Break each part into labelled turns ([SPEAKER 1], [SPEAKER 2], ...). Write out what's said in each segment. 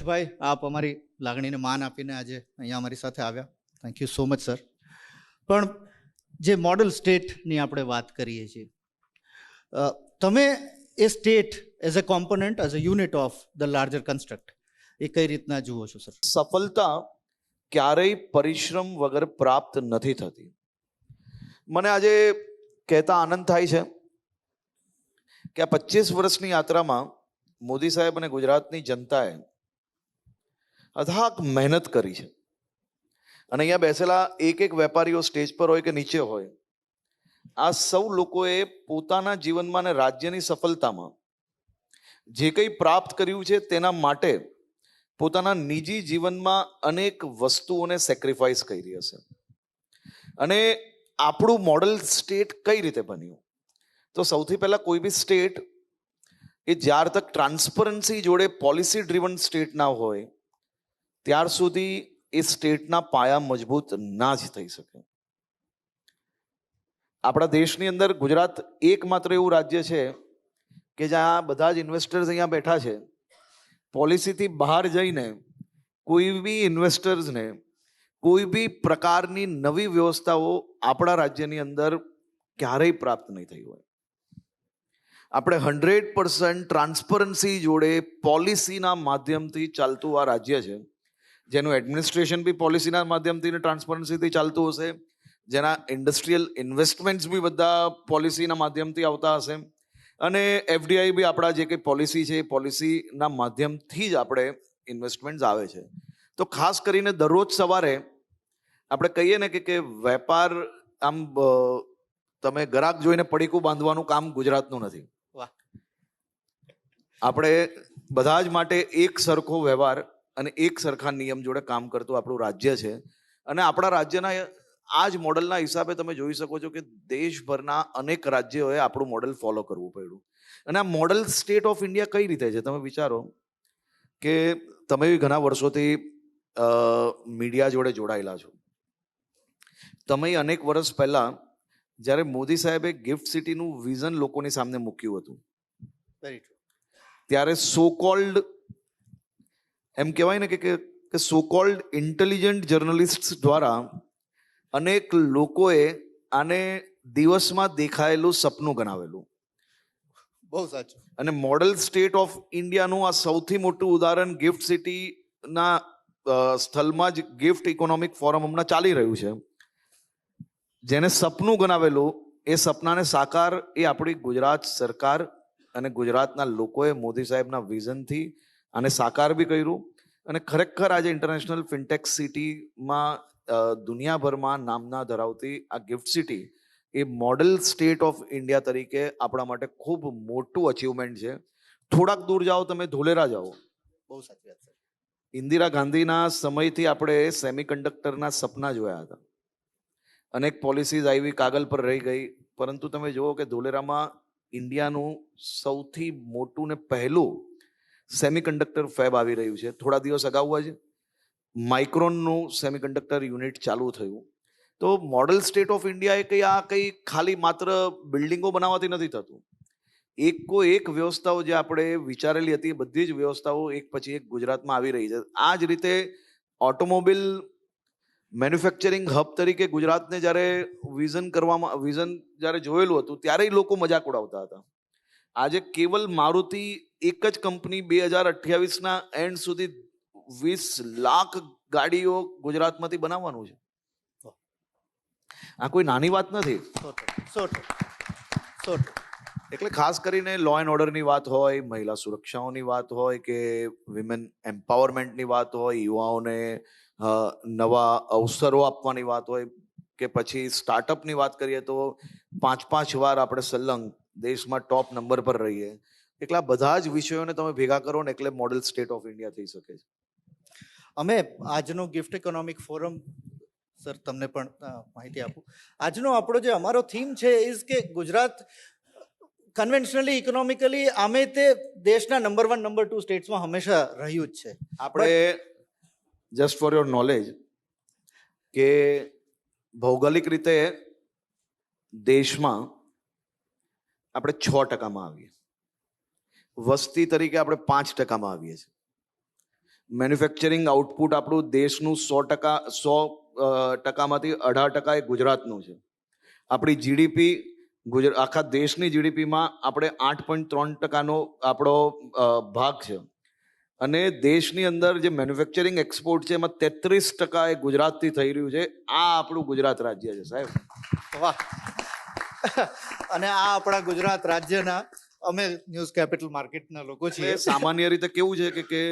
[SPEAKER 1] હર્ષભાઈ, આપ અમારી લાગણીને માન આપીને આજે અહીંયા અમારી સાથે આવ્યા. Thank you so much sir. પણ જે મોડલ સ્ટેટની આપણે વાત કરીએ છીએ, તમે એ state as a component, as a unit of the larger construct એ કઈ રીતના જુઓ છો સર?
[SPEAKER 2] સફળતા ક્યારેય પરિશ્રમ વગર પ્રાપ્ત નથી થતી. મને આજે કહેતા આનંદ થાય છે કે આ 25 વર્ષની યાત્રામાં મોદી સાહેબ અને ગુજરાતની જનતાએ અથાક મહેનત કરી છે. અને અહીંયા બેસેલા એક એક વેપારીઓ સ્ટેજ પર હોય કે નીચે હોય, આ સૌ લોકોએ પોતાના જીવનમાં અને રાજ્યની સફળતામાં જે કંઈ પ્રાપ્ત કર્યું છે તેના માટે પોતાના નિજી જીવનમાં અનેક વસ્તુઓને સેક્રિફાઈસ કરી હશે. અને આપણું મોડલ સ્ટેટ કઈ રીતે બન્યું? તો સૌથી પહેલા કોઈ બી સ્ટેટ એ જ્યાર તક ટ્રાન્સપરન્સી જોડે પોલિસી ડ્રીવન સ્ટેટ ના હોય ત્યાર સુધી એ સ્ટેટના પાયા મજબૂત ના જ થઈ શકે. આપણા દેશની અંદર ગુજરાત એકમાત્ર એવું રાજ્ય છે કે જ્યાં બધા જ ઇન્વેસ્ટર્સ અહીંયા બેઠા છે. પોલિસીથી બહાર જઈને કોઈ બી ઇન્વેસ્ટર્સને કોઈ બી પ્રકારની નવી વ્યવસ્થાઓ આપણા રાજ્યની અંદર ક્યારેય પ્રાપ્ત નહીં થઈ હોય. આપણે 100% ટ્રાન્સપરન્સી જોડે પોલિસીના માધ્યમથી ચાલતું આ રાજ્ય છે, જેનું એડમિનિસ્ટ્રેશન બી પોલિસીના માધ્યમથી ને ટ્રાન્સપરન્સીથી ચાલતું હશે, જેના ઇન્ડસ્ટ્રીયલ ઇન્વેસ્ટમેન્ટ્સ બી બધા પોલિસીના માધ્યમથી આવતા હશે, અને એફડીઆઈ બી આપણા જે કંઈ પોલિસી છે એ પોલિસીના માધ્યમથી જ આપણે ઇન્વેસ્ટમેન્ટ્સ આવે છે. તો ખાસ કરીને દરરોજ સવારે આપણે કહીએ ને કે વેપાર આમ તમે ગરાક જોઈને પડીકું બાંધવાનું કામ ગુજરાતનું નથી.
[SPEAKER 1] વાહ.
[SPEAKER 2] આપણે બધા જ માટે એક સરખો વ્યવહાર અને એક સરખા નિયમ જોડે કામ કરતું આપણું રાજ્ય છે. અને આપણા રાજ્યના આ જ મોડલના હિસાબે તમે જોઈ શકો છો કે દેશભરના અનેક રાજ્યોએ આપણું મોડલ ફોલો કરવું પડ્યું. અને આ મોડલ સ્ટેટ ઓફ ઇન્ડિયા કઈ રીતે છે? તમે વિચારો કે તમે ઘણા વર્ષોથી મીડિયા જોડે જોડાયેલા છો. તમે અનેક વર્ષ પહેલા જ્યારે મોદી સાહેબે ગિફ્ટ સિટીનું વિઝન લોકોની સામે મૂક્યું હતું, ત્યારે સો કોલ્ડ એમ કહેવાય ને કે સો કોલ્ડ ઇન્ટેલિજન્ટ જર્નલિસ્ટ દ્વારા અનેક લોકોએ આને દિવસમાં દેખાયેલું સપનું ગણાવેલું.
[SPEAKER 1] બહુ સાચું.
[SPEAKER 2] અને મોડલ સ્ટેટ ઓફ ઇન્ડિયાનું આ સૌથી મોટું ઉદાહરણ ગિફ્ટ સિટીના સ્થળમાં જ ગિફ્ટ ઇકોનોમિક ફોરમ હમણાં ચાલી રહ્યું છે. જેને સપનું ગણાવેલું એ સપનાને સાકાર એ આપણી ગુજરાત સરકાર અને ગુજરાતના લોકોએ મોદી સાહેબના વિઝનથી આને સાકાર બી કર્યું. અને ખરેખર આજે ઇન્ટરનેશનલ ફિનટેક સિટીમાં દુનિયાભરમાં નામના ધરાવતી આ gift city A model state of India તરીકે આપણા માટે ખૂબ મોટું અચીવમેન્ટ છે. થોડાક દૂર જાઓ, તમે ધોલેરા જાઓ.
[SPEAKER 1] બહુ સાચી વાત સર.
[SPEAKER 2] ઇન્દિરા ગાંધીના સમયથી આપણે સેમિકન્ડક્ટરના સપના જોયા હતા. અનેક પોલિસીઝ આવી, કાગળ પર રહી ગઈ, પરંતુ તમે જુઓ કે ધોલેરામાં ઇન્ડિયાનું સૌથી મોટું ને પહેલું સેમિકન્ડક્ટર ફેબ આવી રહ્યું છે. થોડા દિવસ અગાઉ જ માઇક્રોનનું સેમિકન્ડક્ટર યુનિટ ચાલુ થયું. તો મોડલ સ્ટેટ ઓફ ઇન્ડિયા એ કંઈ ખાલી માત્ર બિલ્ડિંગો બનાવવાથી નથી થતું. એક વ્યવસ્થાઓ જે આપણે વિચારેલી હતી, બધી જ વ્યવસ્થાઓ એક પછી એક ગુજરાતમાં આવી રહી છે. આ જ રીતે ઓટોમોબિલ મેન્યુફેક્ચરિંગ હબ તરીકે ગુજરાતને જ્યારે વિઝન જ્યારે જોયેલું હતું ત્યારે લોકો મજાક ઉડાવતા હતા. આજે કેવલ મારુતિ એક જ કંપની 2028ના એન્ડ સુધી 20 લાખ ગાડીઓ ગુજરાતમાંથી બનાવવાનું છે. આ કોઈ નાની વાત નથી. એટલે ખાસ કરીને લો એન્ડ ઓર્ડરની વાત હોય, મહિલા સુરક્ષાઓની વાત હોય કે વિમેન એમ્પાવરમેન્ટની વાત હોય, યુવાઓને નવા અવસરો આપવાની વાત હોય કે પછી સ્ટાર્ટઅપની વાત કરીએ તો 5 વાર આપણે સલંગ દેશમાં ટોપ નંબર પર રહીએ. એટલે આ બધા જ વિષયોને તમે ભેગા કરો ને એટલે મોડલ સ્ટેટ ઓફ ઇન્ડિયા થઈ શકે છે.
[SPEAKER 1] અમે આજનો ગિફ્ટ ઇકોનોમિક ફોરમ, સર તમને પણ માહિતી આપું, આજનો આપણો જે અમારો થીમ છે ઇઝ કે ગુજરાત કન્વેન્શનલી ઇકોનોમિકલી આમે તે દેશના નંબર 1 નંબર 2 સ્ટેટ્સમાં હંમેશા રહ્યું જ છે.
[SPEAKER 2] આપણે જસ્ટ ફોર યોર નોલેજ કે ભૌગોલિક રીતે દેશમાં આપણે 6%માં આવીએ, વસ્તી તરીકે આપણે 5%માં આવીએ છીએ. મેન્યુફેક્ચરિંગ આઉટપુટ આપણું દેશનું 100%માંથી 18% એ ગુજરાતનું છે. આપણી જીડીપી આખા દેશની જીડીપીમાં આપણે 8.3%નો આપણો ભાગ છે. અને દેશની અંદર જે મેન્યુફેક્ચરિંગ એક્સપોર્ટ છે એમાં 33% એ ગુજરાતથી થઈ રહ્યું છે. આ આપણું ગુજરાત રાજ્ય છે સાહેબ.
[SPEAKER 1] વાહ. અને આ આપણા ગુજરાત રાજ્યના અમે ન્યૂઝ કેપિટલ માર્કેટના લોકો છીએ.
[SPEAKER 2] એટલે સામાન્ય રીતે કેવું છે કે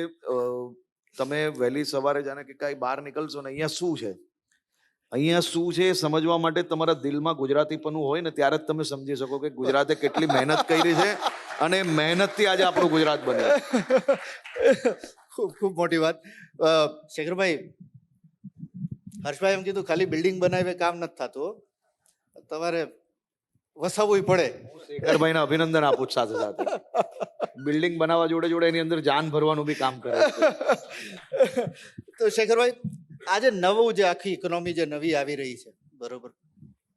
[SPEAKER 2] તમે વહેલી સવારે જાણે કે કાંઈ બહાર નીકળશો ને અહીંયા શું છે એ સમજવા માટે તમારા દિલમાં ગુજરાતીપણું હોય ને ત્યારે જ તમે સમજી શકો કે ગુજરાતે કેટલી મહેનત કરી છે અને મહેનતથી આજે આપણું ગુજરાત બન્યું.
[SPEAKER 1] ખૂબ ખૂબ મોટી વાત. શેખરભાઈ, હર્ષભાઈ એમ કીધું ખાલી બિલ્ડિંગ બનાવે કામ નથી થતું, તમારે વસાવવું પડે.
[SPEAKER 2] શેખરભાઈને અભિનંદન આપું છું સાથે સાથે. બિલ્ડિંગ બનાવવા જોડે જોડે એની અંદર જાન ભરવાનું બી કામ કરે છે.
[SPEAKER 1] તો શેખરભાઈ, આજે નવું જે આખી ઇકોનોમી જે નવી આવી રહી છે, બરોબર,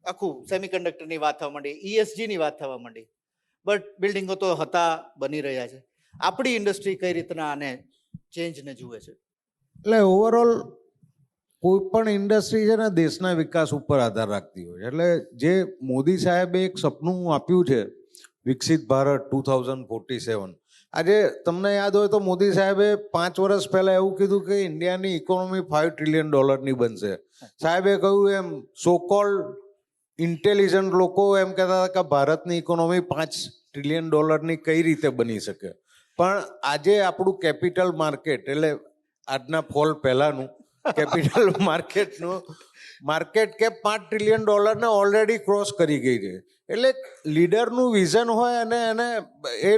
[SPEAKER 1] આખું સેમિકન્ડક્ટરની વાત થવા માંડી, ESGની વાત થવા માંડી, બટ બિલ્ડિંગો તો હતા, બની રહ્યા છે. આપણી ઇન્ડસ્ટ્રી કઈ રીતના આને ચેન્જને જુએ છે?
[SPEAKER 3] એટલે ઓવરઓલ કોઈ પણ ઇન્ડસ્ટ્રી છે ને દેશના વિકાસ ઉપર આધાર રાખતી હોય છે. એટલે જે મોદી સાહેબે એક સપનું આપ્યું છે વિકસિત ભારત 2047, આજે તમને યાદ હોય તો મોદી સાહેબે 5 વર્ષ પહેલા એવું કીધું કે ઇન્ડિયાની ઇકોનોમી $5 ટ્રિલિયન બનશે. સાહેબે કહ્યું એમ સો કોલ્ડ ઇન્ટેલિજન્ટ લોકો એમ કહેતા હતા કે ભારતની ઇકોનોમી $5 ટ્રિલિયન કઈ રીતે બની શકે. પણ આજે આપણું કેપિટલ માર્કેટ, એટલે આજના ફોલ પહેલાનું capital market cap $5 trillion already cross કરી ગઈ છે. એટલે લીડરનું વિઝન હોય અને એને એ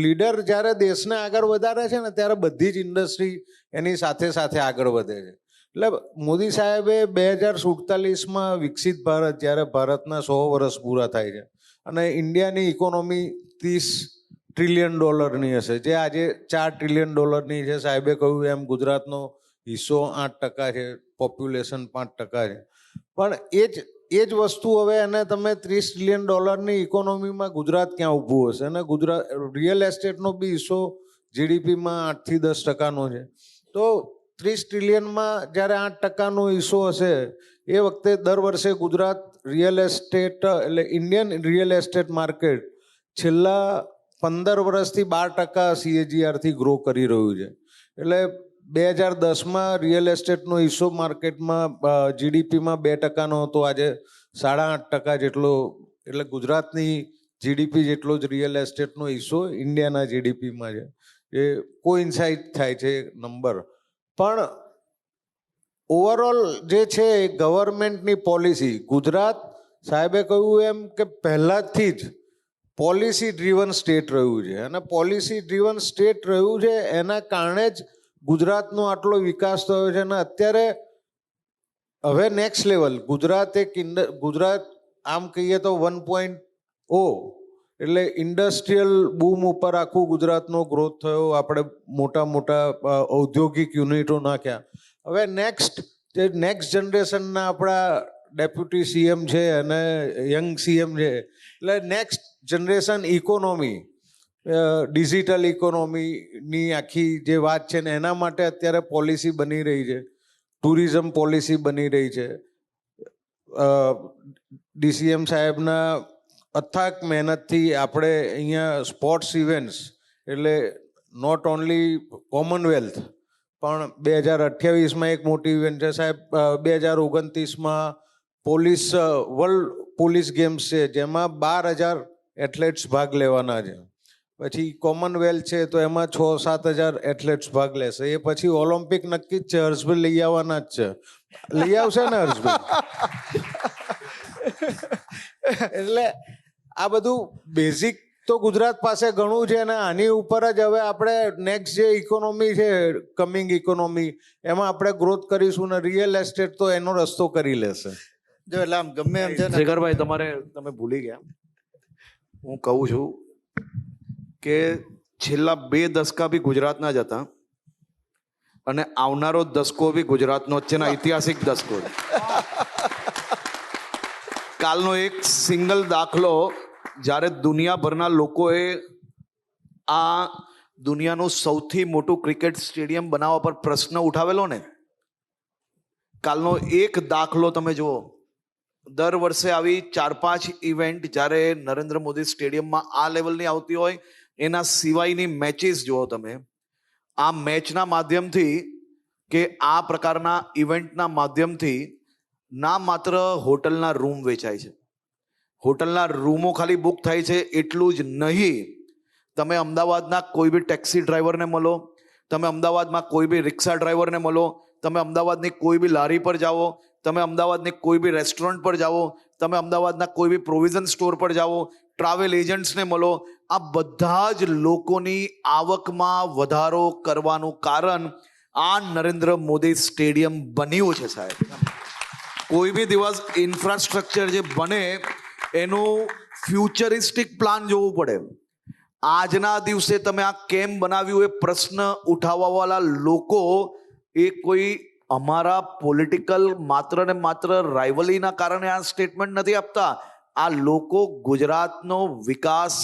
[SPEAKER 3] લીડર જ્યારે દેશને આગળ વધારે છે ને ત્યારે બધી જ ઇન્ડસ્ટ્રી એની સાથે સાથે આગળ વધે છે. એટલે મોદી સાહેબે 2047માં વિકસિત ભારત, જ્યારે ભારતના 100 વર્ષ પૂરા થાય છે અને ઇન્ડિયાની ઇકોનોમી $30 ટ્રિલિયન હશે, જે આજે $4 ટ્રિલિયન છે. સાહેબે કહ્યું એમ ગુજરાતનો હિસ્સો 8% છે, પોપ્યુલેશન 5% છે. પણ એ જ વસ્તુ હવે એને તમે $30 ટ્રિલિયન ઇકોનોમીમાં ગુજરાત ક્યાં ઊભું હશે? અને ગુજરાત રિયલ એસ્ટેટનો બી હિસ્સો જીડીપીમાં 8 થી 10%નો છે. તો 30 ટ્રિલિયનમાં જ્યારે 8%નો હિસ્સો હશે, એ વખતે દર વર્ષે ગુજરાત રિયલ એસ્ટેટ, એટલે ઇન્ડિયન રિયલ એસ્ટેટ માર્કેટ છેલ્લા 15 વર્ષથી 12% CAGR ગ્રો કરી રહ્યું છે. એટલે 2010માં રિયલ એસ્ટેટનો હિસ્સો માર્કેટમાં જીડીપીમાં 2%નો હતો, આજે 8.5% જેટલો. એટલે ગુજરાતની જીડીપી જેટલો જ રિયલ એસ્ટેટનો હિસ્સો ઇન્ડિયાના જીડીપીમાં છે. એ કોઇન્સાઇડ થાય છે નંબર. પણ ઓવરઓલ જે છે ગવર્મેન્ટની પોલિસી, ગુજરાત સાહેબે કહ્યું એમ કે પહેલાંથી જ પોલિસી ડ્રીવન સ્ટેટ રહ્યું છે. અને પોલિસી ડ્રીવન સ્ટેટ રહ્યું છે એના કારણે જ ગુજરાતનો આટલો વિકાસ થયો છે. અને અત્યારે હવે નેક્સ્ટ લેવલ ગુજરાત આમ કહીએ તો 1.0, એટલે ઇન્ડસ્ટ્રીયલ બૂમ ઉપર આખું ગુજરાતનો ગ્રોથ થયો. આપણે મોટા ઔદ્યોગિક યુનિટો નાખ્યા. હવે નેક્સ્ટ જનરેશનના આપણા ડેપ્યુટી CM છે અને યંગ CM છે. એટલે નેક્સ્ટ જનરેશન ઇકોનોમી, ડિજિટલ ઇકોનોમીની આખી જે વાત છે ને એના માટે અત્યારે પોલિસી બની રહી છે. ટુરિઝમ પોલિસી બની રહી છે. DCM સાહેબના અથાક મહેનતથી આપણે અહીંયા સ્પોર્ટ્સ ઇવેન્ટ્સ, એટલે નોટ ઓનલી કોમનવેલ્થ, પણ 2028માં એક મોટી ઇવેન્ટ છે સાહેબ. 2029માં વર્લ્ડ પોલીસ ગેમ્સ છે, જેમાં 12,000 એથ્લેટ્સ ભાગ લેવાના છે. પછી કોમનવેલ્થ છે તો એમાં 6-7 હજાર એથ્લેટ્સ ભાગ લેશે. એ પછી ઓલિમ્પિક નક્કી જ છે, હર્ષભાઈ લઈ આવવાના જ છે. લઈ આવશે ને હર્ષભાઈ? એટલે આ બધું બેઝિક તો ગુજરાત પાસે ઘણું છે ને આની ઉપર જ હવે આપણે નેક્સ્ટ જે ઇકોનોમી છે, કમિંગ ઇકોનોમી, એમાં આપણે ગ્રોથ કરીશું ને રિયલ એસ્ટેટ તો એનો રસ્તો કરી લેશે.
[SPEAKER 1] જો એટલે આમ ગમે એમ છે ને,
[SPEAKER 2] શેખરભાઈ તમે ભૂલી ગયા. હું કહું છું કે છેલ્લા 2 દશકા બી ગુજરાતના જ હતા અને આવનારો દશકો બી ગુજરાતનો જ છે ને, ઐતિહાસિક દશકો. કાલનો એક સિંગલ દાખલો, જ્યારે દુનિયાભરના લોકોએ આ દુનિયાનું સૌથી મોટું ક્રિકેટ સ્ટેડિયમ બનાવવા પર પ્રશ્ન ઉઠાવેલો ને, કાલનો એક દાખલો તમે જુઓ. દર વર્ષે આવી 4-5 ઇવેન્ટ જ્યારે નરેન્દ્ર મોદી સ્ટેડિયમમાં આ લેવલની આવતી હોય, એના સિવાયની મેચીસ જુઓ તમે. આ મેચના માધ્યમથી કે આ પ્રકારના ઇવેન્ટના માધ્યમથી ના માત્ર હોટલના રૂમ વેચાય છે, હોટલના રૂમો ખાલી બુક થાય છે એટલું જ નહીં, તમે અમદાવાદના કોઈ બી ટેક્સી ડ્રાઈવરને મળો, તમે અમદાવાદમાં કોઈ બી રિક્ષા ડ્રાઈવરને મળો, તમે અમદાવાદની કોઈ બી લારી પર જાઓ, તમે અમદાવાદની કોઈ બી રેસ્ટોરન્ટ પર જાઓ, તમે અમદાવાદના કોઈ બી પ્રોવિઝન સ્ટોર પર જાઓ, ટ્રાવેલ એજન્ટ્સને મળો, આ બધા જ લોકોની આવકમાં વધારો કરવાનું કારણ આ નરેન્દ્ર મોદી સ્ટેડિયમ બન્યું છે સાહેબ. કોઈ બી દિવસ ઇન્ફ્રાસ્ટ્રક્ચર જે બને એનું ફ્યુચરિસ્ટિક પ્લાન જોવું પડે. આજના દિવસે તમે આ કેમ બનાવ્યું એ પ્રશ્ન ઉઠાવવાવાળા લોકો એ કોઈ અમારા પોલિટિકલ માત્ર ને માત્ર રાઇવલીના કારણે આ સ્ટેટમેન્ટ નથી આપતા. આ લોકો ગુજરાતનો વિકાસ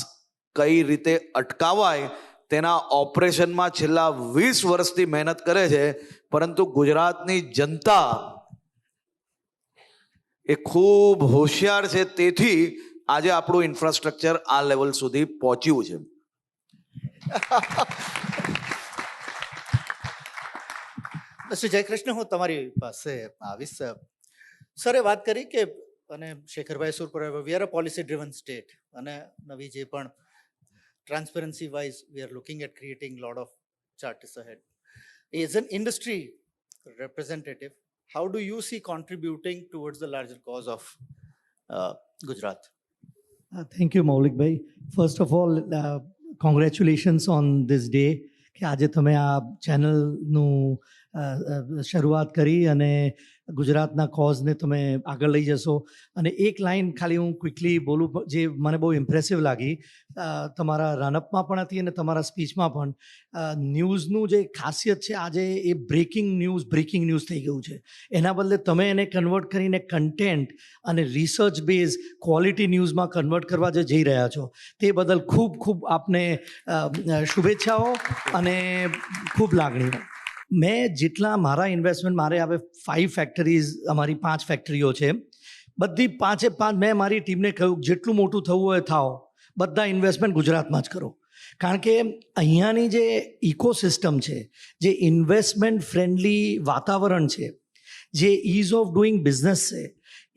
[SPEAKER 2] કઈ રીતે અટકાવાય તેના ઓપરેશનમાં છેલ્લા 20 વર્ષથી મહેનત કરે છે, પરંતુ ગુજરાતની જનતા એ ખૂબ હોશિયાર છે, તેથી આજે આપણું ઇન્ફ્રાસ્ટ્રક્ચર આ લેવલ સુધી પહોંચ્યું છે.
[SPEAKER 1] શ્રી જયકૃષ્ણ, હું તમારી પાસે આવીશ. સરે વાત કરી કે અને શેખરભાઈ Surpura, we are a policy driven state, અને નવી જે પણ transparency wise we are looking at creating lot of charters ahead. As an industry representative, how do you see contributing towards the larger cause of Gujarat?
[SPEAKER 4] Thank you, Maulik bhai. First of all, congratulations on this day કે આજે તમે આ ચેનલનું શરૂઆત કરી અને ગુજરાતના કોઝને તમે આગળ લઈ જશો. અને એક લાઈન ખાલી હું ક્વિકલી બોલું જે મને બહુ ઇમ્પ્રેસિવ લાગી, તમારા રનઅપમાં પણ હતી અને તમારા સ્પીચમાં પણ. ન્યૂઝનું જે ખાસિયત છે આજે એ બ્રેકિંગ ન્યૂઝ થઈ ગયું છે. એના બદલે તમે એને કન્વર્ટ કરીને કન્ટેન્ટ અને રિસર્ચ બેઝ ક્વોલિટી ન્યૂઝમાં કન્વર્ટ કરવા જે જઈ રહ્યા છો તે બદલ ખૂબ ખૂબ આપને શુભેચ્છાઓ અને ખૂબ લાગણીઓ. મેં જેટલા મારા ઇન્વેસ્ટમેન્ટ, મારે હવે 5 ફેક્ટરીઝ, અમારી 5 ફેક્ટરીઓ છે, બધી 5 મેં મારી ટીમને કહ્યું જેટલું મોટું થવું હોય થાઓ, બધા ઇન્વેસ્ટમેન્ટ ગુજરાતમાં જ કરો. કારણ કે અહીંયાની જે ઇકોસિસ્ટમ છે, જે ઇન્વેસ્ટમેન્ટ ફ્રેન્ડલી વાતાવરણ છે, જે ઇઝ ઓફ ડુઈંગ બિઝનેસ છે,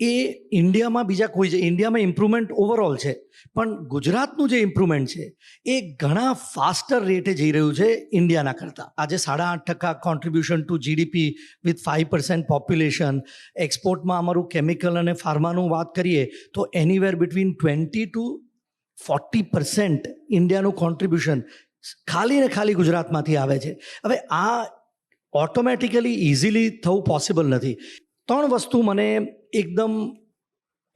[SPEAKER 4] એ ઇન્ડિયામાં બીજા કોઈ છે. ઇન્ડિયામાં ઇમ્પ્રુવમેન્ટ ઓવરઓલ છે, પણ ગુજરાતનું જે ઇમ્પ્રુવમેન્ટ છે એ ઘણા ફાસ્ટર રેટે જઈ રહ્યું છે ઇન્ડિયાના કરતાં. આજે 8.5% contribution to GDP with 5% population. એક્સપોર્ટમાં અમારું કેમિકલ અને ફાર્માનું વાત કરીએ તો એનીવેર બિટવીન 20 to 40% ઇન્ડિયાનું કોન્ટ્રીબ્યુશન ખાલી ને ખાલી ગુજરાતમાંથી આવે છે. હવે આ ઓટોમેટિકલી ઇઝીલી થવું પોસિબલ નથી. 3 વસ્તુ મને એકદમ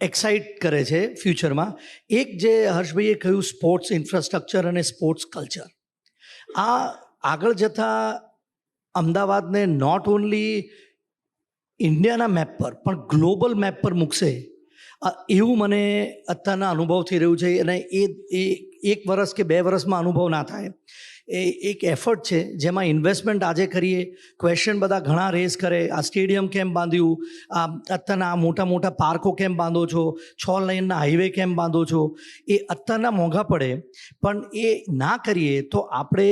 [SPEAKER 4] એક્સાઇટ કરે છે ફ્યુચરમાં. એક જે હર્ષભાઈએ કહ્યું, સ્પોર્ટ્સ ઇન્ફ્રાસ્ટ્રક્ચર અને સ્પોર્ટ્સ કલ્ચર. આ આગળ જતાં અમદાવાદને નોટ ઓનલી ઇન્ડિયાના મેપ પર પણ ગ્લોબલ મેપ પર મૂકશે એવું મને અત્યારના અનુભવ થઈ રહ્યું છે. અને એ 1 વર્ષ કે 2 વર્ષમાં અનુભવ ના થાય. એ એક એફર્ટ છે જેમાં ઇન્વેસ્ટમેન્ટ આજે કરીએ. ક્વેશ્ચન બધા ઘણા રેઝ કરે, આ સ્ટેડિયમ કેમ બાંધ્યું, આ અત્યારના આ મોટા મોટા પાર્કો કેમ બાંધો છો, 6 લેનના હાઈવે કેમ બાંધો છો. એ અત્યારના મોંઘા પડે, પણ એ ના કરીએ તો આપણે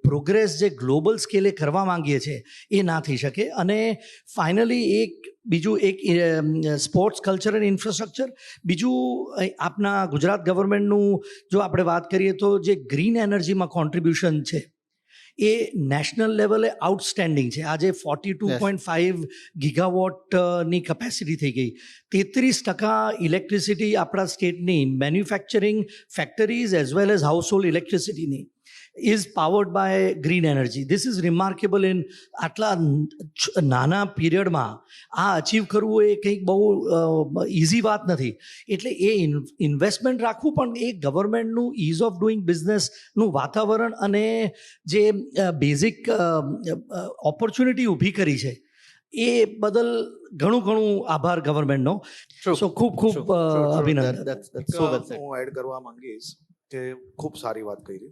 [SPEAKER 4] પ્રોગ્રેસ જે ગ્લોબલ સ્કેલે કરવા માંગીએ છીએ એ ના થઈ શકે. અને ફાઇનલી બીજું એક સ્પોર્ટ્સ કલ્ચર અને ઇન્ફ્રાસ્ટ્રક્ચર. બીજું આપના ગુજરાત ગવર્મેન્ટનું જો આપણે વાત કરીએ તો જે ગ્રીન એનર્જીમાં કોન્ટ્રીબ્યુશન છે એ નેશનલ લેવલે આઉટસ્ટેન્ડિંગ છે. આજે 42.5 ગીગાવોટની કેપેસિટી થઈ ગઈ. 33% ઇલેક્ટ્રિસિટી આપણા સ્ટેટની manufacturing factories as well as household ઇલેક્ટ્રિસિટીની is powered by green energy. This is remarkable in આટલા નાના પીરિયડમાં આ અચીવ કરવું એ કંઈક બહુ ઇઝી વાત નથી. એટલે એ ઇન્વેસ્ટમેન્ટ રાખવું પણ એ ગવર્મેન્ટનું ઇઝ ઓફ ડુઈંગ બિઝનેસનું વાતાવરણ અને જે બેઝિક ઓપોર્ચ્યુનિટી ઊભી કરી છે એ બદલ ઘણું આભાર ગવર્મેન્ટનો. સો ખૂબ અભિનંદન.
[SPEAKER 1] That's so well said.
[SPEAKER 2] હું એડ કરવા માંગીશ કે ખૂબ સારી વાત કરી.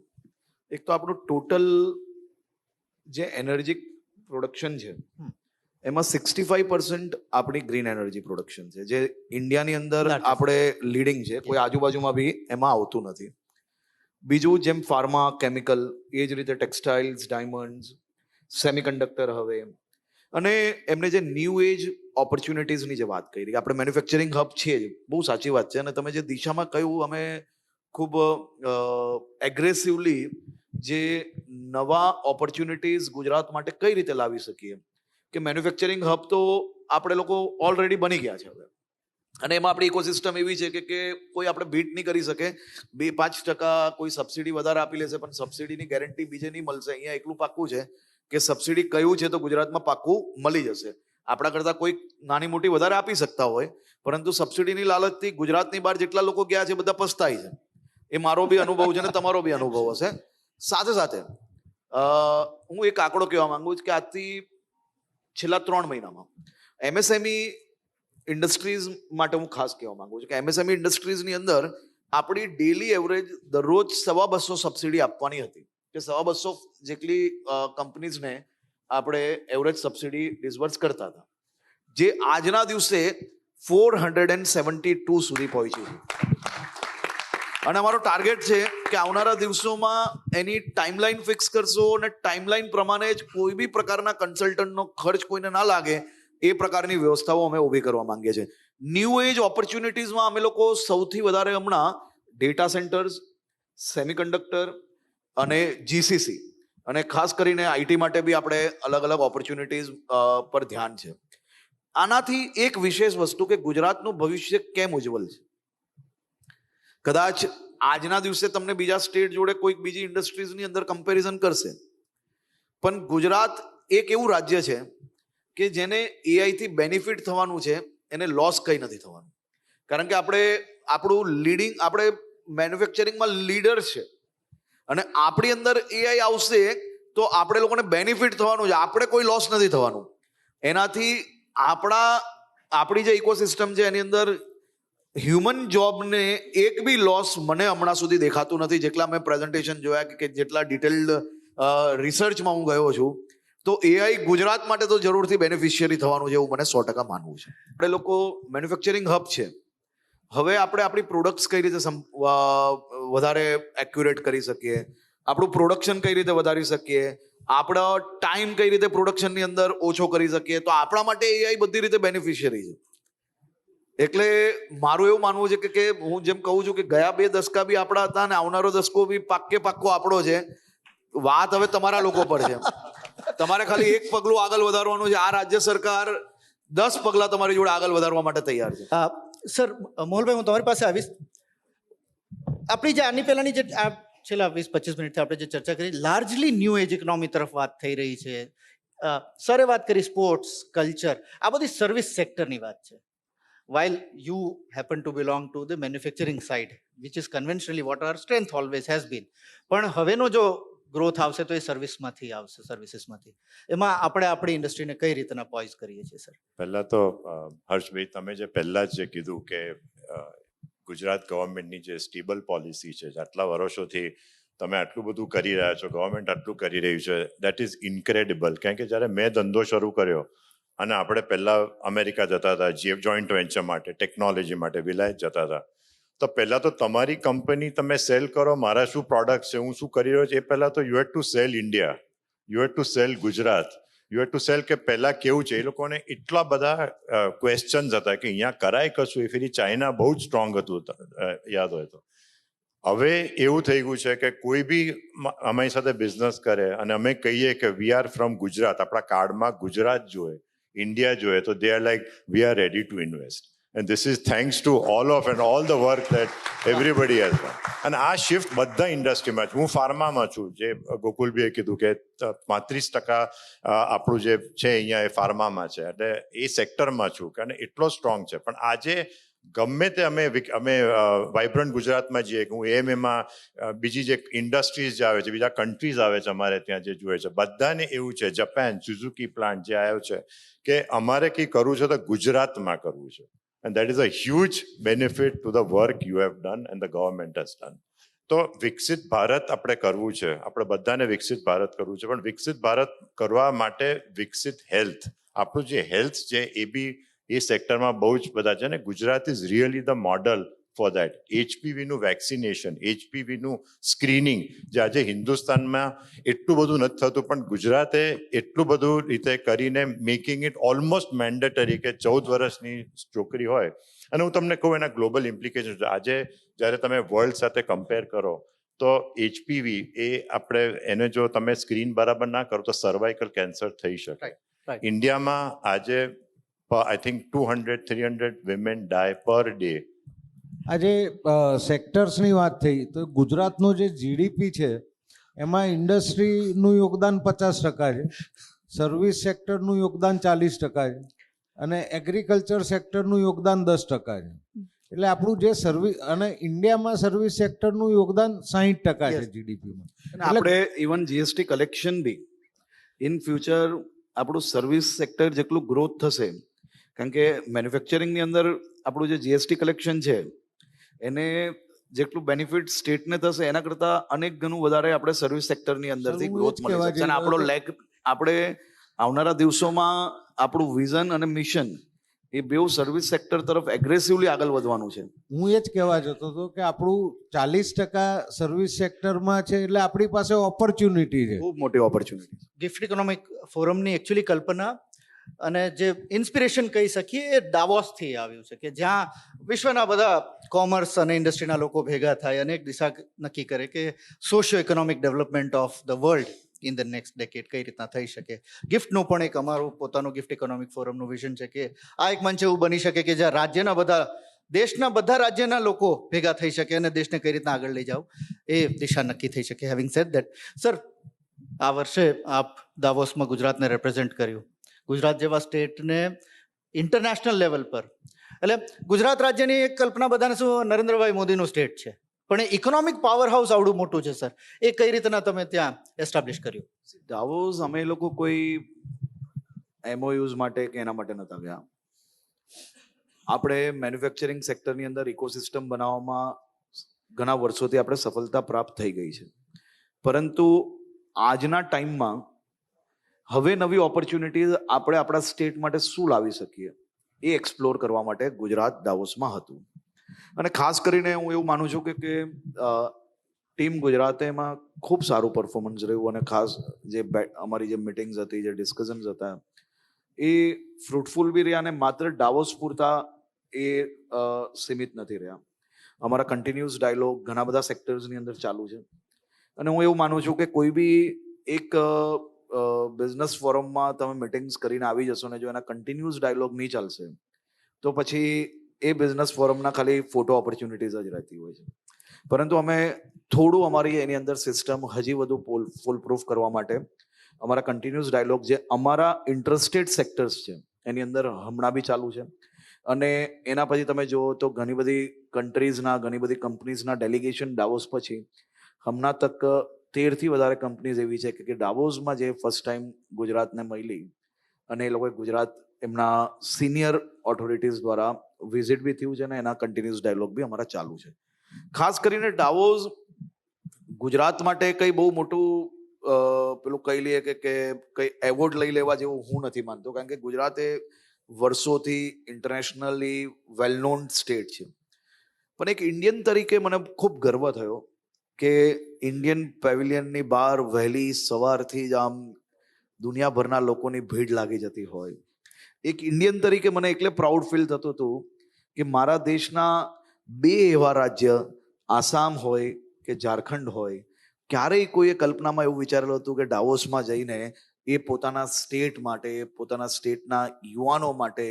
[SPEAKER 2] એક તો આપણું ટોટલ જે એનર્જી પ્રોડક્શન છે એમાં 65% આપણી ગ્રીન એનર્જી પ્રોડક્શન છે, જે ઇન્ડિયાની અંદર
[SPEAKER 1] Largest.
[SPEAKER 2] આપણે લીડિંગ છે, કોઈ આજુબાજુમાં બી એમાં આવતું નથી. બીજું જેમ ફાર્મા, કેમિકલ, એ જ રીતે ટેક્સટાઇલ્સ, ડાયમંડ્સ, સેમિકન્ડક્ટર હવે, અને એમને જે ન્યૂ એજ ઓપોર્ચ્યુનિટીઝની જે વાત કરી કે આપણે મેન્યુફેક્ચરિંગ હબ છે જ, બહુ સાચી વાત છે. અને તમે જે દિશામાં કહ્યું, અમે ખૂબ એગ્રેસિવલી જે નવા ઓપોર્ચ્યુનિટીઝ ગુજરાત માટે કઈ રીતે લાવી શકીએ, કે મેન્યુફેક્ચરિંગ હબ તો આપણે લોકો ઓલરેડી બની ગયા છે હવે, અને એમાં આપણી ઇકોસિસ્ટમ એવી છે કે કોઈ આપણે બીટ નહીં કરી શકે. 2-5% કોઈ સબસિડી વધારે આપી લેશે, પણ સબસિડીની ગેરંટી બીજે નહીં મળશે. અહીંયા એકલું પાક્કું છે કે સબસિડી કયું છે તો ગુજરાતમાં પાક્કું મળી જશે. આપણા કરતાં કોઈ નાની મોટી વધારે આપી શકતા હોય, પરંતુ સબસિડીની લાલચથી ગુજરાતની બહાર જેટલા લોકો ગયા છે બધા પસ્તાય છે. એ મારો બી અનુભવ છે ને તમારો બી અનુભવ હશે. સાથે સાથે હું એક આંકડો કહેવા માંગુ છું કે આજથી છેલ્લા 3 મહિનામાં એમએસએમઈ ઇન્ડસ્ટ્રીઝ માટે હું ખાસ કહેવા માંગુ છું કે એમએસએમઈ ઇન્ડસ્ટ્રીઝની અંદર આપણી ડેલી એવરેજ દરરોજ 250 સબસિડી આપવાની હતી, કે 250 જેટલી કંપનીઝને આપણે એવરેજ સબસિડી ડિસબર્સ કરતા હતા, જે આજના દિવસે 472 સુધી પહોંચી છે. અને અમારો ટાર્ગેટ છે કે આવનારા દિવસોમાં એની ટાઈમલાઈન ફિક્સ કરશો અને ટાઈમલાઈન પ્રમાણે જ કોઈ બી પ્રકારના કન્સલ્ટન્ટનો ખર્ચ કોઈને ના લાગે એ પ્રકારની વ્યવસ્થાઓ અમે ઊભી કરવા માંગીએ છીએ. ન્યૂ એજ ઓપોર્ચ્યુનિટીઝમાં અમે લોકો સૌથી વધારે હમણાં ડેટા સેન્ટર્સ, સેમિકન્ડક્ટર અને જીસીસી, અને ખાસ કરીને આઈટી માટે બી આપણે અલગ અલગ ઓપોર્ચ્યુનિટીઝ પર ધ્યાન છે. આનાથી એક વિશેષ વસ્તુ કે ગુજરાતનું ભવિષ્ય કેમ ઉજ્જવલ છે. કદાચ આજના દિવસે તમને બીજા સ્ટેટ જોડે કોઈક બીજી ઇન્ડસ્ટ્રીઝની અંદર કમ્પેરિઝન કરશે, પણ ગુજરાત એક એવું રાજ્ય છે કે જેને એઆઈથી બેનિફિટ થવાનું છે, એને લોસ કંઈ નથી થવાનું. કારણ કે આપણું લીડિંગ, આપણે મેન્યુફેક્ચરિંગમાં લીડર છે, અને આપણી અંદર એઆઈ આવશે તો આપણે લોકોને બેનિફિટ થવાનું છે, આપણે કોઈ લોસ નથી થવાનું. એનાથી આપણી જે ઇકોસિસ્ટમ છે એની અંદર હ્યુમન જોબને એક બી લોસ મને હમણાં સુધી દેખાતું નથી. જેટલા મેં પ્રેઝન્ટેશન જોયા કે જેટલા ડિટેલ્ડ રિસર્ચમાં હું ગયો છું, તો એઆઈ ગુજરાત માટે તો જરૂરથી બેનિફિશિયરી થવાનું છે એવું મને 100% માનવું છે. આપણે લોકો મેન્યુફેક્ચરિંગ હબ છે, હવે આપણે આપણી પ્રોડક્ટ્સ કઈ રીતે વધારે એક્યુરેટ કરી શકીએ, આપણું પ્રોડક્શન કઈ રીતે વધારી શકીએ, આપણો ટાઈમ કઈ રીતે પ્રોડક્શનની અંદર ઓછો કરી શકીએ, તો આપણા માટે એઆઈ બધી રીતે બેનિફિશિયરી છે. એટલે મારું એવું માનવું છે કે હું જેમ કહું છું કે ગયા 2 દશકા બી આપણા હતા અને આવનારો દશકો બી પાક્કો આપણો છે. વાત હવે તમારા લોકો પર છે. તમારે ખાલી એક પગલું આગળ વધારવાનું છે. આ રાજ્ય સરકાર 10 પગલા તમારી જોડે આગળ વધારવા માટે તૈયાર છે.
[SPEAKER 1] સર, મોહલભાઈ, હું તમારી પાસે આવીશ. આપણી જે આની પહેલાની જે છેલ્લા 20-25 મિનિટથી આપણે જે ચર્ચા કરી, લાર્જલી ન્યૂ એજ ઇકોનોમી તરફ વાત થઈ રહી છે. સરે વાત કરી સ્પોર્ટ્સ, કલ્ચર, આ બધી સર્વિસ સેક્ટરની વાત છે. While you happen to belong to the manufacturing side, which is conventionally what our strength always has been. પણ હવેનો જો ગ્રોથ આવશે તો એ સર્વિસમાંથી આવશે, સર્વિસીસમાંથી. એમાં આપણે આપણી ઇન્ડસ્ટ્રીને કઈ રીતના પોઈઝ કરીએ છીએ સર?
[SPEAKER 5] પહેલા તો હર્ષભાઈ, તમે જે પહેલા જ જે કીધું કે ગુજરાત ગવર્મેન્ટની જે સ્ટેબલ પોલિસી છે, આટલા વર્ષોથી તમે આટલું બધું કરી રહ્યા છો, ગવર્મેન્ટ આટલું કરી રહ્યું છે, દેટ ઇઝ ઇન્ક્રેડિબલ. કારણ કે જ્યારે મેં ધંધો શરૂ કર્યો અને આપણે પહેલાં અમેરિકા જતા હતા, જોઈન્ટ વેન્ચર માટે, ટેકનોલોજી માટે વિલાયત જતા હતા, તો પહેલાં તો તમારી કંપની તમે સેલ કરો, મારા શું પ્રોડક્ટ છે, હું શું કરી રહ્યો છું, એ પહેલાં તો you had to sell India, you had to sell Gujarat, you had to sell કે પહેલાં કેવું છે. એ લોકોને એટલા બધા ક્વેશ્ચન્સ હતા કે અહીંયા કરાય કશું. એ ફરી ચાઇના બહુ જ સ્ટ્રોંગ હતું, યાદ હોય તો. હવે એવું થઈ ગયું છે કે કોઈ બી અમારી સાથે બિઝનેસ કરે અને અમે કહીએ કે વી આર ફ્રોમ ગુજરાત, આપણા કાર્ડમાં ગુજરાત જોઈએ, ઇન્ડિયા જોઈએ, તો they are like we are ready to invest. And this is thanks to all the work that everybody has done. અને આ શિફ્ટ બધા ઇન્ડસ્ટ્રીમાં છે. હું ફાર્મામાં છું, જે ગોકુલભાઈએ કીધું કે 35% આપણું જે છે અહીંયા એ ફાર્મામાં છે, એટલે એ સેક્ટરમાં છું, કારણ એટલો સ્ટ્રોંગ છે. પણ આજે ગમે તે અમે વાઇબ્રન્ટ ગુજરાતમાં જઈએ, કે હું એમાં બીજી જે ઇન્ડસ્ટ્રીઝ જે આવે છે, બીજા કન્ટ્રીઝ આવે છે અમારે ત્યાં જે જોઈએ છે, બધાને એવું છે. જાપાન સુઝુકી પ્લાન્ટ જે આવ્યો છે કે અમારે કંઈ કરવું છે તો ગુજરાતમાં કરવું છે. And that is a huge benefit to the work you have done and the government has done. તો વિકસિત ભારત આપણે કરવું છે, આપણે બધાને વિકસિત ભારત કરવું છે, પણ વિકસિત ભારત કરવા માટે વિકસિત હેલ્થ, આપણું જે હેલ્થ છે એ બી એ સેક્ટરમાં બહુ જ બધા છે ને. Gujarat is really the model for that. HPVનું વેક્સિનેશન, HPVનું સ્ક્રીનિંગ, જે આજે હિન્દુસ્તાનમાં એટલું બધું નથી થતું, પણ ગુજરાતે એટલું બધું રીતે કરીને મેકિંગ ઇટ ઓલમોસ્ટ મેન્ડેટરી કે 14 વર્ષની છોકરી હોય. અને હું તમને કહું એના ગ્લોબલ ઇમ્પ્લિકેશન. આજે જ્યારે તમે વર્લ્ડ સાથે કમ્પેર કરો તો HPV એ આપણે એને જો તમે સ્ક્રીન બરાબર ના કરો તો સર્વાઇકલ કેન્સર થઈ શકે.
[SPEAKER 1] right.
[SPEAKER 5] ઇન્ડિયામાં આજે I think 200-300 women dye per day.
[SPEAKER 3] આજે સેક્ટર્સની વાત થઈ તો ગુજરાતનો જે જીડીપી છે એમાં ઇન્ડસ્ટ્રીનું યોગદાન 50% છે, સર્વિસ સેક્ટરનું યોગદાન 40% છે અને એગ્રીકલ્ચર સેક્ટરનું યોગદાન 10% છે. એટલે આપણું જે સર્વિસ અને ઇન્ડિયામાં સર્વિસ સેક્ટરનું યોગદાન 60% છે
[SPEAKER 1] Yes.
[SPEAKER 3] જીડીપીમાં.
[SPEAKER 2] અને આપણે even GST collection B in future આપણું સર્વિસ સેક્ટર જેટલું ગ્રોથ થશે, કારણ કે મેન્યુફેક્ચરિંગની અંદર આપણું જે જીએસટી કલેક્શન છે એને જેટલું બેનિફિટ સ્ટેટને થશે એના કરતાં અનેક ગણું વધારે આપણે સર્વિસ સેક્ટરની અંદરથી
[SPEAKER 3] હું એ જ
[SPEAKER 2] ગ્રોથ મળી
[SPEAKER 3] કહેવા
[SPEAKER 2] શકશે. અને
[SPEAKER 3] જઈ
[SPEAKER 2] આપણો
[SPEAKER 3] રહ્યો
[SPEAKER 2] લેગ આપણે આવનારા દિવસોમાં આપણું વિઝન અને મિશન એ બેઉ સર્વિસ સેક્ટર તરફ એગ્રેસિવલી આગળ વધવાનું છે.
[SPEAKER 3] હું એ જ કહેવા જતો હતો કે આપણું 40% સર્વિસ સેક્ટરમાં છે એટલે આપણી પાસે ઓપોર્ચ્યુનિટી છે.
[SPEAKER 2] ખૂબ મોટી ઓપોર્ચ્યુનિટી.
[SPEAKER 1] ગિફ્ટ ઇકોનોમિક ફોરમની એકચ્યુઅલી કલ્પના અને જે ઇન્સ્પિરેશન કહી શકીએ એ ડાવોસથી આવ્યું છે, કે જ્યાં વિશ્વના બધા કોમર્સ અને ઇન્ડસ્ટ્રીના લોકો ભેગા થાય અને એક દિશા નક્કી કરે કે socio economic development of the world in the next decade કઈ રીતના થઈ શકે. ગિફ્ટનું પણ એક અમારું પોતાનું ગિફ્ટ ઇકોનોમિક ફોરમનું વિઝન છે કે આ એક મંચ એવું બની શકે કે જ્યાં રાજ્યના બધા દેશના બધા રાજ્યના લોકો ભેગા થઈ શકે અને દેશને કઈ રીતના આગળ લઈ જાવ એ દિશા નક્કી થઈ શકે. હેવિંગ સેડ દેટ, સર, આ વર્ષે આપ દાવોસમાં ગુજરાતને રેપ્રેઝેન્ટ કર્યું. ગુજરાત જેવા સ્ટેટને ઇન્ટરનેશનલ લેવલ પર, એટલે ગુજરાત રાજ્યની એક કલ્પના બધાને શું નરેન્દ્રભાઈ મોદીનું સ્ટેટ છે, પણ એ ઇકોનોમિક પાવર હાઉસ આવડું મોટું છે સર, એ કઈ રીતના તમે ત્યાં એસ્ટાબ્લિશ કર્યું?
[SPEAKER 2] ડાવોસ અમે લોકો કોઈ MOUs માટે કે એના માટે નતા ગયા. આપણે મેન્યુફેક્ચરિંગ સેક્ટરની અંદર ઇકોસિસ્ટમ બનાવવામાં ઘણા વર્ષોથી આપણે સફળતા પ્રાપ્ત થઈ ગઈ છે, પરંતુ આજના ટાઈમમાં હવે નવી ઓપોર્ચ્યુનિટીઝ આપણે આપણા સ્ટેટ માટે શું લાવી શકીએ એ એક્સપ્લોર કરવા માટે ગુજરાત દાવોસમાં હતું. અને ખાસ કરીને હું એવું માનું છું કે ટીમ ગુજરાતે એમાં ખૂબ સારું પરફોર્મન્સ રહ્યું અને ખાસ જે અમારી જે મિટિંગ્સ હતી, જે ડિસ્કશન્સ હતા એ ફ્રૂટફુલ બી રહ્યા અને માત્ર ડાવોસ પૂરતા એ સીમિત નથી રહ્યા. અમારા કન્ટિન્યુઅસ ડાયલોગ ઘણા બધા સેક્ટર્સની અંદર ચાલુ છે અને હું એવું માનું છું કે કોઈ બી એક બિઝનેસ ફોરમમાં તમે મિટિંગ્સ કરીને આવી જશો ને જો એના કન્ટિન્યુઅસ ડાયલોગ નહીં ચાલશે તો પછી એ બિઝનેસ ફોરમના ખાલી ફોટો ઓપોર્ચ્યુનિટીઝ જ રહેતી હોય છે. પરંતુ અમે થોડું અમારી એની અંદર સિસ્ટમ હજી વધુ ફૂલ પ્રૂફ કરવા માટે અમારા કન્ટિન્યુઅસ ડાયલોગ જે અમારા ઇન્ટરેસ્ટેડ સેક્ટર્સ છે એની અંદર હમણાં બી ચાલુ છે. અને એના પછી તમે જુઓ તો ઘણી બધી કન્ટ્રીઝના, ઘણી બધી કંપનીઝના ડેલિગેશન ડાવોસ પછી હમણાં તક 13 થી વધારે કંપનીઝ એવી છે કે ડાવોસમાં જે ફર્સ્ટ ટાઈમ ગુજરાતને મળી અને એ લોકોએ ગુજરાત એમના સિનિયર ઓથોરિટીઝ દ્વારા વિઝિટ બી થયું છે અને એના કન્ટિન્યુઅસ ડાયલોગ બી અમારા ચાલુ છે. ખાસ કરીને ડાવોસ ગુજરાત માટે કંઈ બહુ મોટું પેલું કહી લઈએ કે કંઈ એવોર્ડ લઈ લેવા જેવું હું નથી માનતો, કારણ કે ગુજરાત એ વર્ષોથી ઇન્ટરનેશનલી વેલ નોન સ્ટેટ છે. પણ એક ઇન્ડિયન તરીકે મને ખૂબ ગર્વ થયો કે ઇન્ડિયન પેવિલિયનની બહાર વહેલી સવારથી જ આમ દુનિયાભરના લોકોની ભીડ લાગી જતી હોય. એક ઇન્ડિયન તરીકે મને એટલે પ્રાઉડ ફીલ થતું હતું કે મારા દેશના 2 એવા રાજ્ય આસામ હોય કે ઝારખંડ હોય, ક્યારેય કોઈએ કલ્પનામાં એવું વિચારેલું હતું કે ડાવોસમાં જઈને એ પોતાના સ્ટેટ માટે, પોતાના સ્ટેટના યુવાનો માટે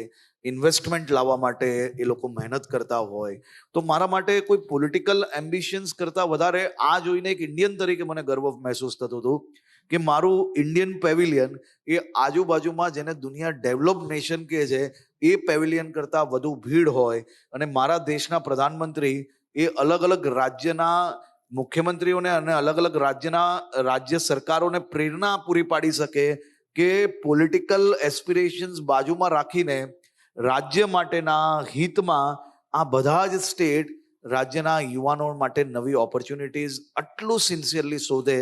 [SPEAKER 2] ઇન્વેસ્ટમેન્ટ લાવવા માટે એ લોકો મહેનત કરતા હોય. તો મારા માટે કોઈ પોલિટિકલ એમ્બિશન્સ કરતાં વધારે આ જોઈને એક ઇન્ડિયન તરીકે મને ગર્વ મહેસૂસ થતું હતું કે મારું ઇન્ડિયન પેવિલિયન એ આજુબાજુમાં જેને દુનિયા ડેવલપ નેશન કહે છે એ પેવિલિયન કરતાં વધુ ભીડ હોય અને મારા દેશના પ્રધાનમંત્રી એ અલગ અલગ રાજ્યના મુખ્યમંત્રીઓને અને અલગ અલગ રાજ્ય સરકારોને પ્રેરણા પૂરી પાડી શકે કે પોલિટિકલ એસ્પિરેશન્સ બાજુમાં રાખીને રાજ્ય માટેના હિતમાં આ બધા જ સ્ટેટ રાજ્યના યુવાનો માટે નવી ઓપોર્ચ્યુનિટીઝ આટલું સિન્સિયરલી શોધે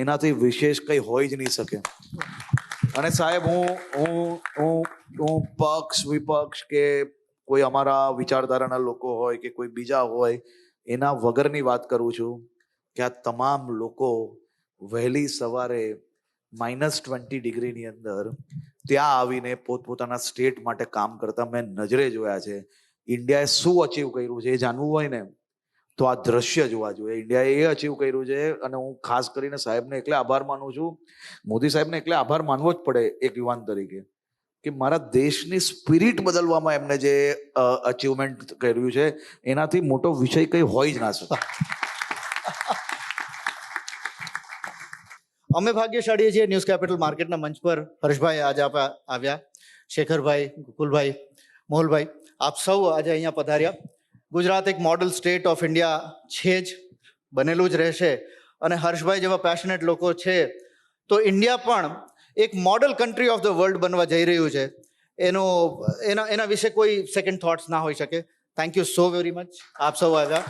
[SPEAKER 2] એનાથી વિશેષ કંઈ હોય જ નહીં શકે. અને સાહેબ હું પક્ષ વિપક્ષ કે કોઈ અમારા વિચારધારાના લોકો હોય કે કોઈ બીજા હોય એના વગરની વાત કરું છું કે આ તમામ લોકો વહેલી સવારે -20 ડિગ્રીની અંદર ત્યાં આવીને પોતપોતાના સ્ટેટ માટે કામ કરતા મેં નજરે જોયા છે. ઇન્ડિયાએ શું અચીવ કર્યું છે એ જાણવું હોય ને તો આ દ્રશ્ય જોવા જોઈએ. ઇન્ડિયાએ એ અચીવ કર્યું છે અને હું ખાસ કરીને સાહેબને એટલે આભાર માનું છું, મોદી સાહેબને એટલે આભાર માનવો જ પડે એક યુવાન તરીકે, કે મારા દેશની સ્પિરિટ બદલવામાં એમને જે અચીવમેન્ટ કર્યું છે એનાથી મોટો વિષય કંઈ હોય જ ના શકે.
[SPEAKER 1] અમે ભાગ્યશાળી છીએ ન્યૂઝ કેપિટલ માર્કેટના મંચ પર હર્ષભાઈ આજે આવ્યા, શેખરભાઈ, ગોકુલભાઈ, મોહલભાઈ, આપ સૌ આજે અહીંયા પધાર્યા. ગુજરાત એક મોડલ સ્ટેટ ઓફ ઇન્ડિયા છે જ, બનેલું જ રહેશે. અને હર્ષભાઈ જેવા પેશનેટ લોકો છે તો ઇન્ડિયા પણ એક model country of the world બનવા જઈ રહ્યું છે. એના વિશે કોઈ સેકન્ડ થોટ્સ ના હોઈ શકે. Thank you so very much, આપ સૌ આવ્યા.